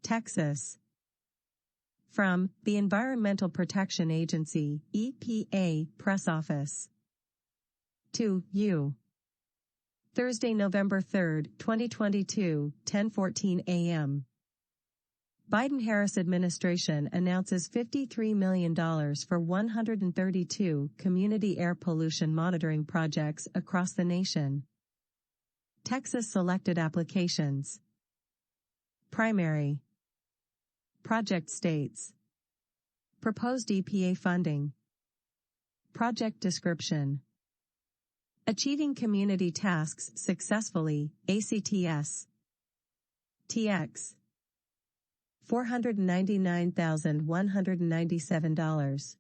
Texas. From the Environmental Protection Agency, EPA, Press Office. To you. Thursday, November 3, 2022, 10:14 a.m. Biden-Harris administration announces $53 million for 132 community air pollution monitoring projects across the nation. Texas selected applications. Primary. Project states. Proposed EPA funding. Project description. Achieving community tasks successfully, ACTS. TX. $499,197.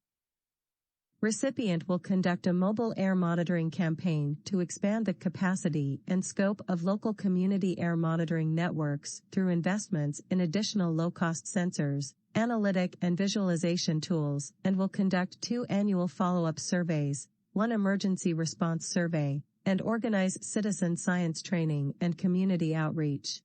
Recipient will conduct a mobile air monitoring campaign to expand the capacity and scope of local community air monitoring networks through investments in additional low-cost sensors, analytic and visualization tools, and will conduct 2 annual follow-up surveys, 1 emergency response survey, and organize citizen science training and community outreach.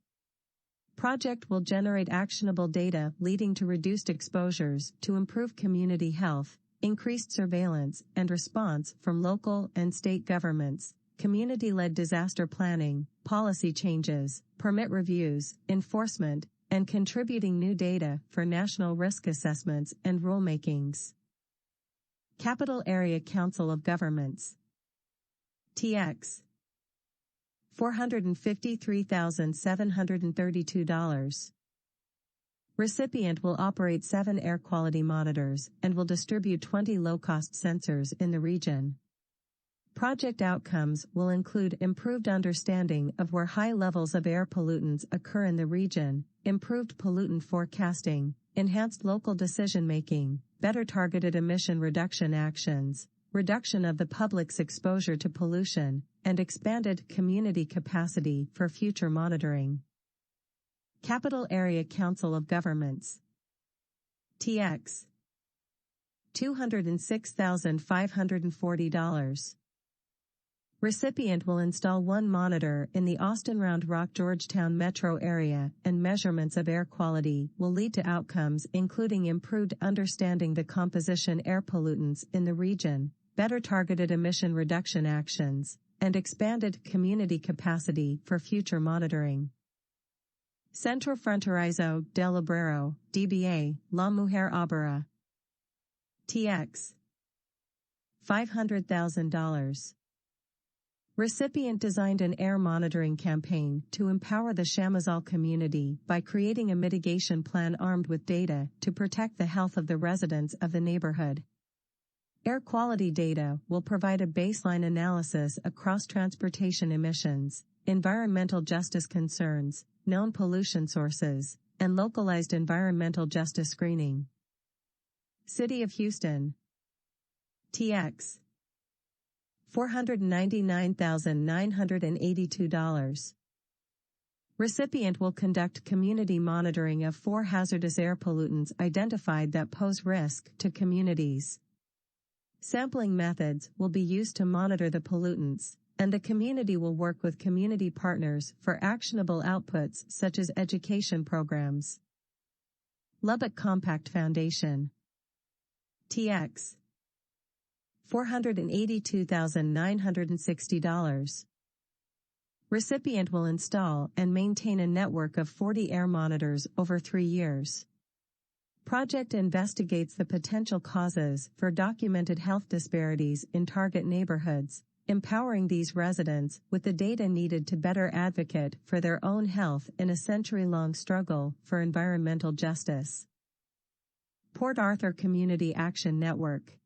Project will generate actionable data leading to reduced exposures to improve community health, increased surveillance and response from local and state governments, community-led disaster planning, policy changes, permit reviews, enforcement, and contributing new data for national risk assessments and rulemakings. Capital Area Council of Governments. TX. $453,732. Recipient will operate 7 air quality monitors and will distribute 20 low-cost sensors in the region. Project outcomes will include improved understanding of where high levels of air pollutants occur in the region, improved pollutant forecasting, enhanced local decision-making, better targeted emission reduction actions, reduction of the public's exposure to pollution, and expanded community capacity for future monitoring. Capital Area Council of Governments. TX. $206,540. Recipient will install 1 monitor in the Austin-Round Rock-Georgetown metro area, and measurements of air quality will lead to outcomes including improved understanding the composition air pollutants in the region, better targeted emission reduction actions, and expanded community capacity for future monitoring. Centro Fronterizo del Obrero, DBA, La Mujer Obra. TX. $500,000. Recipient designed an air monitoring campaign to empower the Chamizal community by creating a mitigation plan armed with data to protect the health of the residents of the neighborhood. Air quality data will provide a baseline analysis across transportation emissions, environmental justice concerns, known pollution sources, and localized environmental justice screening. City of Houston. TX. $499,982. Recipient will conduct community monitoring of 4 hazardous air pollutants identified that pose risk to communities. Sampling methods will be used to monitor the pollutants, and the community will work with community partners for actionable outputs such as education programs. Lubbock Compact Foundation. TX. $482,960. Recipient will install and maintain a network of 40 air monitors over 3 years. Project investigates the potential causes for documented health disparities in target neighborhoods, empowering these residents with the data needed to better advocate for their own health in a century-long struggle for environmental justice. Port Arthur Community Action Network.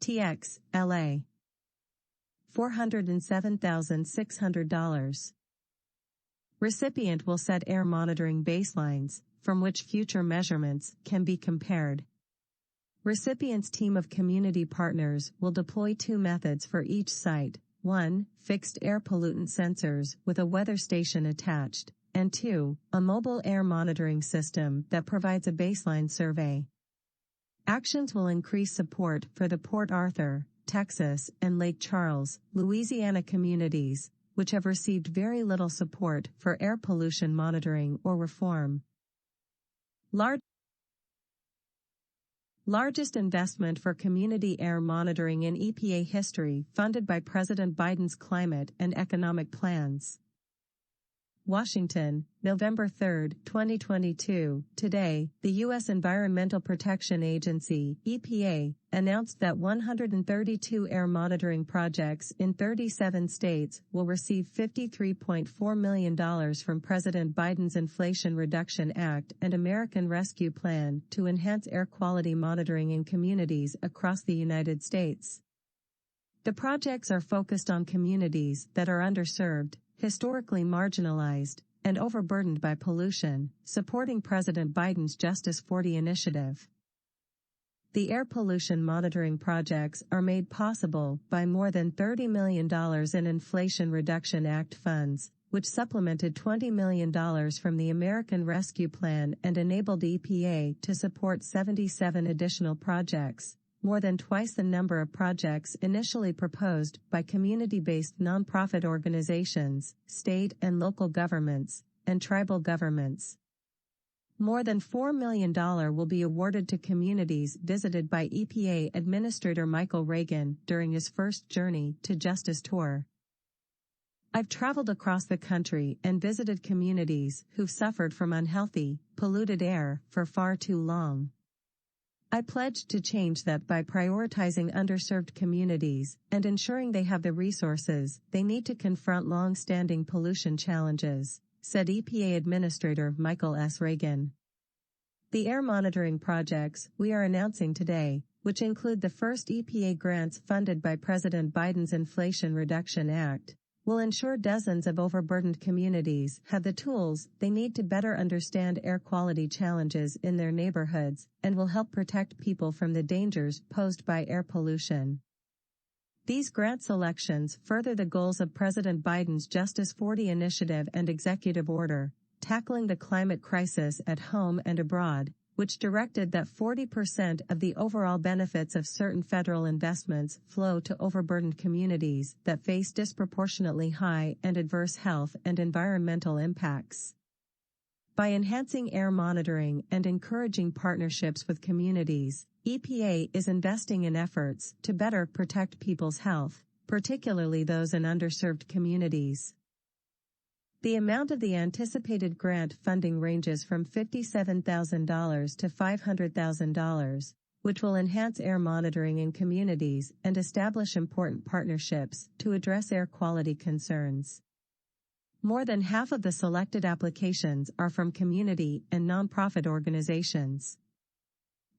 TX, LA. $407,600. Recipient will set air monitoring baselines, from which future measurements can be compared. Recipient's team of community partners will deploy 2 methods for each site, 1, fixed air pollutant sensors with a weather station attached, and 2, a mobile air monitoring system that provides a baseline survey. Actions will increase support for the Port Arthur, Texas, and Lake Charles, Louisiana communities, which have received very little support for air pollution monitoring or reform. Largest investment for community air monitoring in EPA history, funded by President Biden's climate and economic plans. Washington, November 3, 2022. Today, the U.S. Environmental Protection Agency, EPA, announced that 132 air monitoring projects in 37 states will receive $53.4 million from President Biden's Inflation Reduction Act and American Rescue Plan to enhance air quality monitoring in communities across the United States. The projects are focused on communities that are underserved, historically marginalized, and overburdened by pollution, supporting President Biden's Justice 40 initiative. The air pollution monitoring projects are made possible by more than $30 million in Inflation Reduction Act funds, which supplemented $20 million from the American Rescue Plan and enabled EPA to support 77 additional projects, more than twice the number of projects initially proposed by community-based nonprofit organizations, state and local governments, and tribal governments. More than $4 million will be awarded to communities visited by EPA Administrator Michael Regan during his first Journey to Justice tour. I've traveled across the country and visited communities who've suffered from unhealthy, polluted air for far too long. I pledged to change that by prioritizing underserved communities and ensuring they have the resources they need to confront long-standing pollution challenges, said EPA Administrator Michael S. Regan. The air monitoring projects we are announcing today, which include the first EPA grants funded by President Biden's Inflation Reduction Act, will ensure dozens of overburdened communities have the tools they need to better understand air quality challenges in their neighborhoods and will help protect people from the dangers posed by air pollution. These grant selections further the goals of President Biden's Justice 40 initiative and executive order, tackling the climate crisis at home and abroad, which directed that 40% of the overall benefits of certain federal investments flow to overburdened communities that face disproportionately high and adverse health and environmental impacts. By enhancing air monitoring and encouraging partnerships with communities, EPA is investing in efforts to better protect people's health, particularly those in underserved communities. The amount of the anticipated grant funding ranges from $57,000 to $500,000, which will enhance air monitoring in communities and establish important partnerships to address air quality concerns. More than half of the selected applications are from community and nonprofit organizations.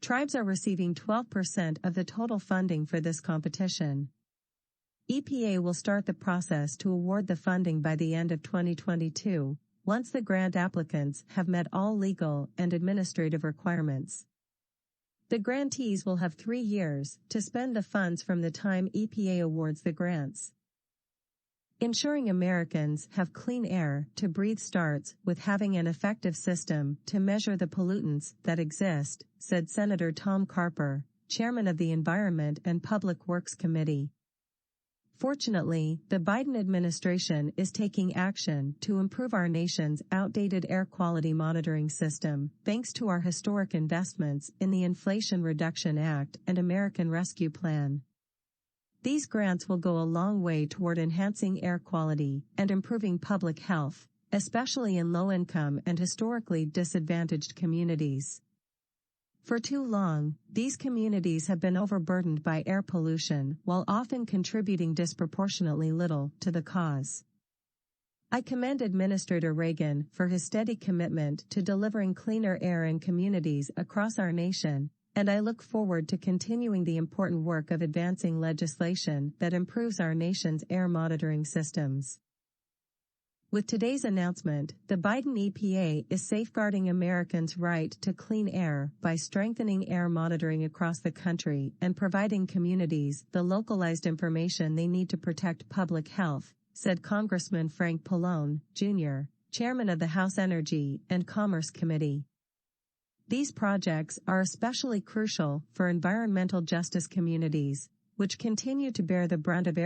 Tribes are receiving 12% of the total funding for this competition. EPA will start the process to award the funding by the end of 2022, once the grant applicants have met all legal and administrative requirements. The grantees will have 3 years to spend the funds from the time EPA awards the grants. Ensuring Americans have clean air to breathe starts with having an effective system to measure the pollutants that exist, said Senator Tom Carper, chairman of the Environment and Public Works Committee. Fortunately, the Biden administration is taking action to improve our nation's outdated air quality monitoring system, thanks to our historic investments in the Inflation Reduction Act and American Rescue Plan. These grants will go a long way toward enhancing air quality and improving public health, especially in low-income and historically disadvantaged communities. For too long, these communities have been overburdened by air pollution while often contributing disproportionately little to the cause. I commend Administrator Regan for his steady commitment to delivering cleaner air in communities across our nation, and I look forward to continuing the important work of advancing legislation that improves our nation's air monitoring systems. With today's announcement, the Biden EPA is safeguarding Americans' right to clean air by strengthening air monitoring across the country and providing communities the localized information they need to protect public health, said Congressman Frank Pallone, Jr., chairman of the House Energy and Commerce Committee. These projects are especially crucial for environmental justice communities, which continue to bear the brunt of air